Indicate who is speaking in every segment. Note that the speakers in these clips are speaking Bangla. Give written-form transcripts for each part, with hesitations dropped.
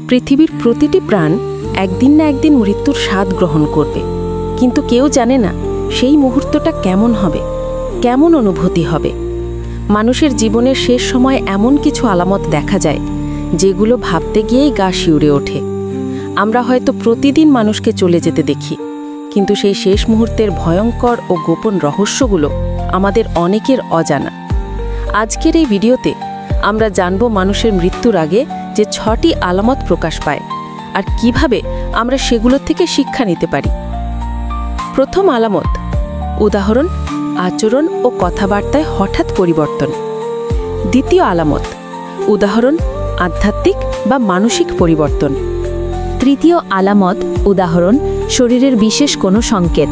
Speaker 1: পৃথিবীর প্রতিটি প্রাণ একদিন না একদিন মৃত্যুর স্বাদ গ্রহণ করবে, কিন্তু কেউ জানে না সেই মুহূর্তটা কেমন হবে, কেমন অনুভূতি হবে। মানুষের জীবনের শেষ সময় এমন কিছু আলামত দেখা যায় যেগুলো ভাবতে গিয়েই গা শিউরে ওঠে। আমরা হয়তো প্রতিদিন মানুষকে চলে যেতে দেখি, কিন্তু সেই শেষ মুহূর্তের ভয়ঙ্কর ও গোপন রহস্যগুলো আমাদের অনেকের অজানা। আজকের এই ভিডিওতে আমরা জানব মানুষের মৃত্যুর আগে যে 6টি আলামত প্রকাশ পায় আর কিভাবে আমরা সেগুলোর থেকে শিক্ষা নিতে পারি। প্রথম আলামত, উদাহরণ, আচরণ ও কথাবার্তায় হঠাৎ পরিবর্তন। দ্বিতীয় আলামত, উদাহরণ, আধ্যাত্মিক বা মানসিক পরিবর্তন।
Speaker 2: তৃতীয় আলামত, উদাহরণ, শরীরের বিশেষ কোনো সংকেত।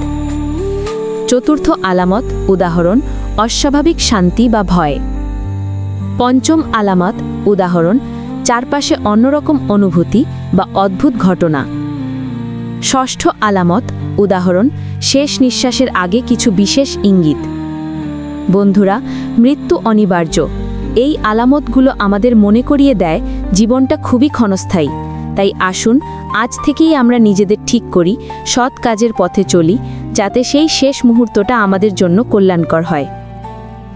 Speaker 2: চতুর্থ আলামত, উদাহরণ, অস্বাভাবিক শান্তি বা ভয়। পঞ্চম আলামত, উদাহরণ, চারপাশে অন্যরকম অনুভূতি বা অদ্ভুত ঘটনা। ষষ্ঠ আলামত, উদাহরণ, শেষ নিঃশ্বাসের আগে কিছু বিশেষ ইঙ্গিত। বন্ধুরা, মৃত্যু অনিবার্য। এই আলামতগুলো আমাদের মনে করিয়ে দেয় জীবনটা খুবই ক্ষণস্থায়ী। তাই আসুন আজ থেকেই আমরা নিজেদের ঠিক করি, সৎ কাজের পথে চলি, যাতে সেই শেষ মুহূর্তটা আমাদের জন্য কল্যাণকর হয়।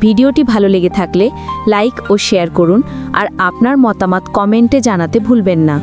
Speaker 2: ভিডিওটি ভালো লেগে থাকলে লাইক ও শেয়ার করুন আর আপনার মতামত কমেন্টে জানাতে ভুলবেন না।